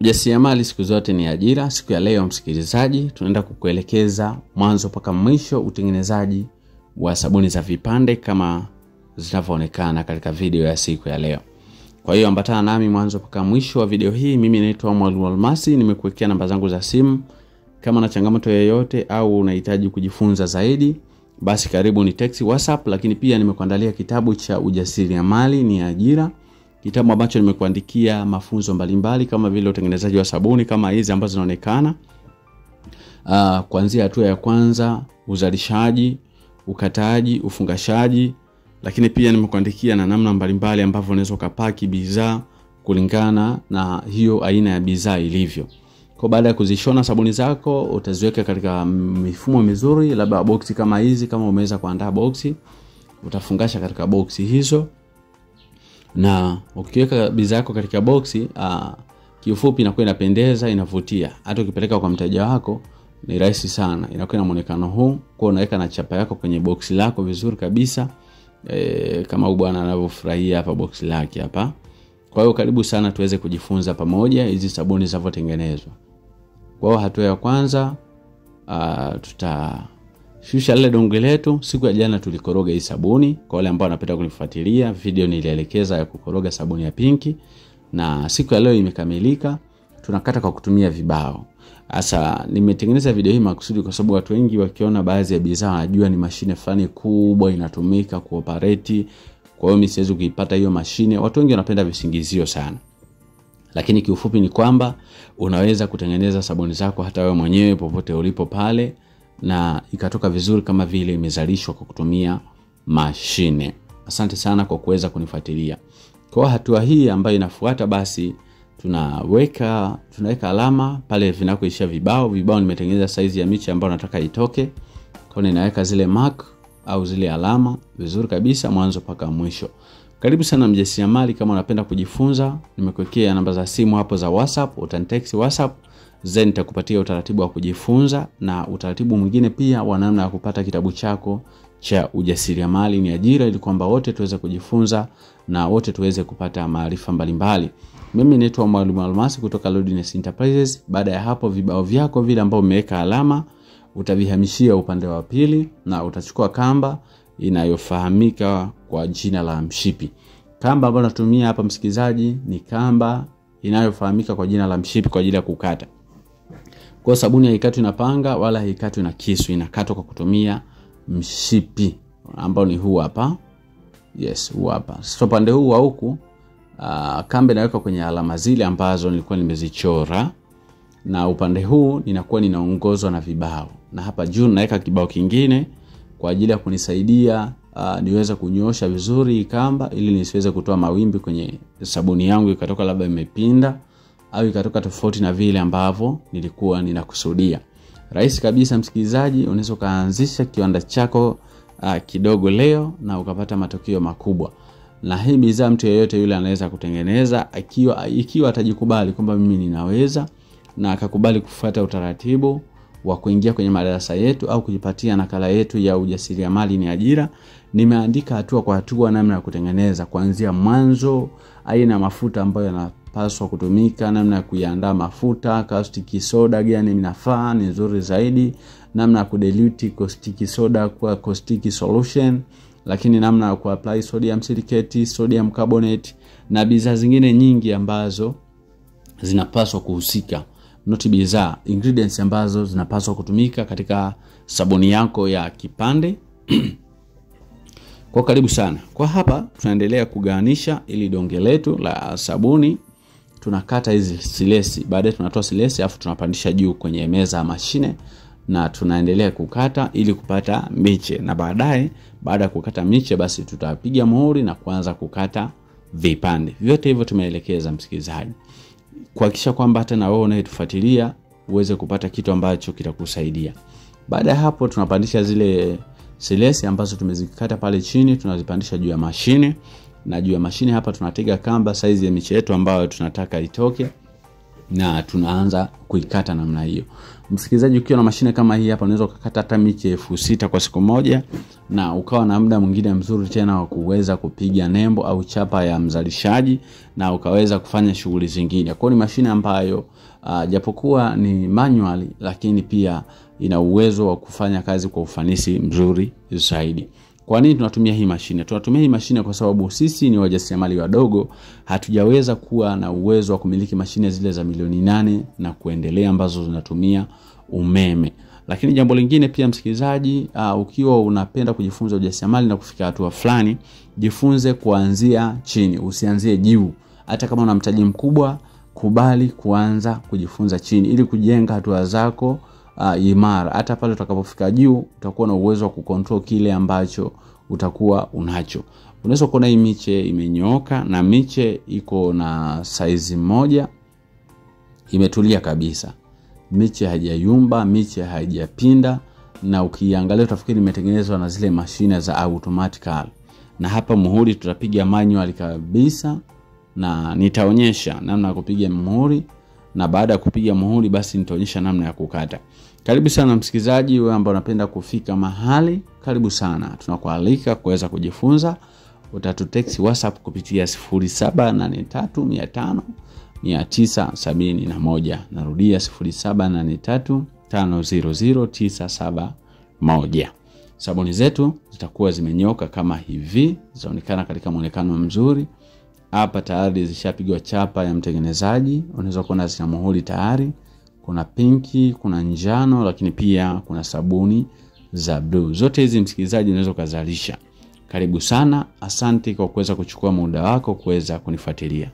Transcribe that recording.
Ujasiriamali siku zote ni ajira. Siku ya leo msikilizaji, tunaenda kukuelekeza mwanzo mpaka mwisho utengenezaji wa sabuni za vipande kama zinavyoonekana katika video ya siku ya leo. Kwa hiyo ambatana nami mwanzo mpaka mwisho wa video hii. Mimi naitwa Mwalimu Almasi, nimekuwekea namba zangu za simu. Kama na changamoto yoyote au unahitaji kujifunza zaidi, basi karibu ni text WhatsApp. Lakini pia nimekuandalia kitabu cha Ujasiriamali ni Ajira, kitabu ambacho nimekuandikia mafunzo mbalimbali kama vile utengenezaji wa sabuni kama hizi ambazo zinaonekana, kuanzia hatua ya kwanza, uzalishaji, ukataji, ufungashaji. Lakini pia nimekuandikia na namna mbalimbali ambavyo unaweza kupaki bidhaa kulingana na hiyo aina ya bidhaa ilivyo. Kwa baada ya kuzishona sabuni zako, utaziweka katika mifumo mizuri, labda boksi kama hizi. Kama umeweza kuandaa boksi, utafungasha katika boksi hizo. Na ukiweka bidhaa yako katika boksi, kiufupi inakuwa inapendeza, inavutia. Hata ukipeleka kwa mteja wako ni rahisi sana. Inakuwa na muonekano huu. Kwa unaweka na chapa yako kwenye boksi lako vizuri kabisa, kama bwana anavyofurahia hapa boksi lake hapa. Kwa hiyo karibu sana tuweze kujifunza pamoja hizi sabuni zinavyotengenezwa. Kwa hiyo hatua ya kwanza, tutashusha lile donge letu. Siku ya jana tulikoroga hii sabuni. Kwa wale ambao wanapenda kunifuatilia, video nilielekeza ya kukoroga sabuni ya pinki, na siku ya leo imekamilika. Tunakata kwa kutumia vibao. Sasa nimetengeneza video hii makusudi kwa sababu watu wengi wakiona baadhi ya bidhaa wanajua ni mashine fulani kubwa inatumika kuoperate. Kwa hiyo mimi siwezi kuipata hiyo mashine. Watu wengi wanapenda visingizio sana. Lakini kiufupi ni kwamba unaweza kutengeneza sabuni zako hata wewe mwenyewe popote ulipo pale, na ikatoka vizuri kama vile imezalishwa kwa kutumia mashine. Asante sana kwa kuweza kunifuatilia. Kwa hatua hii ambayo inafuata, basi tunaweka alama pale vinakoishia vibao. Vibao nimetengeneza size ya miche ambayo nataka itoke. Kwa ninaweka zile mark au zile alama vizuri kabisa mwanzo mpaka mwisho. Karibu sana mjasiriamali, kama unapenda kujifunza, nimekuwekea namba za simu hapo za WhatsApp. Utanitext WhatsApp, then nitakupatia utaratibu wa kujifunza na utaratibu mwingine pia wa namna ya kupata kitabu chako cha Ujasiriamali ni Ajira, ili kwamba wote tuweze kujifunza na wote tuweze kupata maarifa mbalimbali. Mimi naitwa Mwalimu Almasi kutoka Lodness Enterprises. Baada ya hapo, vibao vyako vile ambao umeweka alama utavihamishia upande wa pili, na utachukua kamba inayofahamika kwa jina la mshipi. Kamba ambayo natumia hapa msikilizaji ni kamba inayofahamika kwa jina la mshipi kwa ajili ya kukata. Kwa sabuni haikatwi na panga wala haikatwi na kisu, inakatwa kwa kutumia mshipi ambao ni huu hapa. Yes, huu hapa. Sasa upande huu wa huku, kamba inaweka kwenye alama zile ambazo nilikuwa nimezichora, na upande huu ninakuwa ninaongozwa na vibao. Na hapa juu naweka kibao kingine kwa ajili ya kunisaidia niweze kunyoosha vizuri kamba, ili nisiweze kutoa mawimbi kwenye sabuni yangu ikatoka labda imepinda au ikatoka tofauti na vile ambavyo nilikuwa ninakusudia. Rahisi kabisa msikilizaji, unaweza kaanzisha kiwanda chako kidogo leo na ukapata matokeo makubwa. Na hii bidhaa mtu yeyote yule anaweza kutengeneza ikiwa atajikubali kwamba mimi ninaweza, na akakubali kufuata utaratibu wa kuingia kwenye madarasa yetu au kujipatia nakala yetu ya Ujasiriamali ni Ajira. Nimeandika hatua kwa hatua namna ya kutengeneza, kuanzia mwanzo, aina mafuta ambayo yanapaswa kutumika, namna ya kuiandaa mafuta, caustic soda gani inafaa ni nzuri zaidi, namna ya kudilute caustic soda kwa caustic solution, lakini namna ya kuapply sodium silicate, sodium carbonate na bidhaa zingine nyingi ambazo zinapaswa kuhusika. Noti bidhaa, ingredients ambazo zinapaswa kutumika katika sabuni yako ya kipande. Kwa karibu sana. Kwa hapa tunaendelea kugawanisha ili donge letu la sabuni. Tunakata hizi silesi, baadaye tunatoa silesi afu tunapandisha juu kwenye meza ya mashine, na tunaendelea kukata ili kupata miche. Na baadaye baada ya kukata miche, basi tutapiga muhuri na kuanza kukata vipande. Vyote hivyo tumeelekeza msikilizaji, kuhakikisha kwamba hata na wewe unayetufuatilia uweze kupata kitu ambacho kitakusaidia. Baada ya hapo tunapandisha zile silesi ambazo tumezikata pale chini, tunazipandisha juu ya mashine, na juu ya mashine hapa tunatega kamba size ya miche yetu ambayo tunataka itoke. na tunaanza kuikata namna hiyo. Msikilizaji, ukiwa na mashine kama hii hapa unaweza kukata hata miche 6,000 kwa siku moja, na ukawa na muda mwingine mzuri tena wa kuweza kupiga nembo au chapa ya mzalishaji na ukaweza kufanya shughuli zingine. Kwa hiyo ni mashine ambayo japokuwa ni manual lakini pia ina uwezo wa kufanya kazi kwa ufanisi mzuri zaidi. Kwa nini tunatumia hii mashine? Tunatumia hii mashine kwa sababu sisi ni wajasiriamali wadogo, hatujaweza kuwa na uwezo wa kumiliki mashine zile za milioni 8 na kuendelea ambazo zinatumia umeme. Lakini jambo lingine pia msikilizaji, ukiwa unapenda kujifunza ujasiriamali na kufika hatua fulani, jifunze kuanzia chini, usianzie juu. Hata kama una mtaji mkubwa, kubali kuanza kujifunza chini ili kujenga hatua zako imara. Hata pale utakapofika juu utakuwa na uwezo wa kucontrol kile ambacho utakuwa unacho. Unaweza kuona hii miche imenyooka na miche iko na size moja, imetulia kabisa. Miche haijayumba, miche haijapinda, na ukiangalia utafikiri imetengenezwa na zile mashine za automatical. Na hapa muhuri tutapiga manual kabisa, na nitaonyesha namna ya kupiga muhuri, na baada ya kupiga muhuri basi nitaonyesha namna ya kukata. Karibu sana msikilizaji, wewe ambaye unapenda kufika mahali, karibu sana. Tunakualika kuweza kujifunza. Utatutext WhatsApp kupitia 0783500971. Narudia 0783500971. Sabuni zetu zitakuwa zimenyoka kama hivi, zinaonekana katika muonekano mzuri. Hapa tayari zishapigwa chapa ya mtengenezaji. Unaweza kuona zina muhuri tayari. Kuna pinki, kuna njano, lakini pia kuna sabuni za blue. Zote hizi msikilizaji unaweza kuzalisha. Karibu sana. Asante kwa kuweza kuchukua muda wako kuweza kunifuatilia.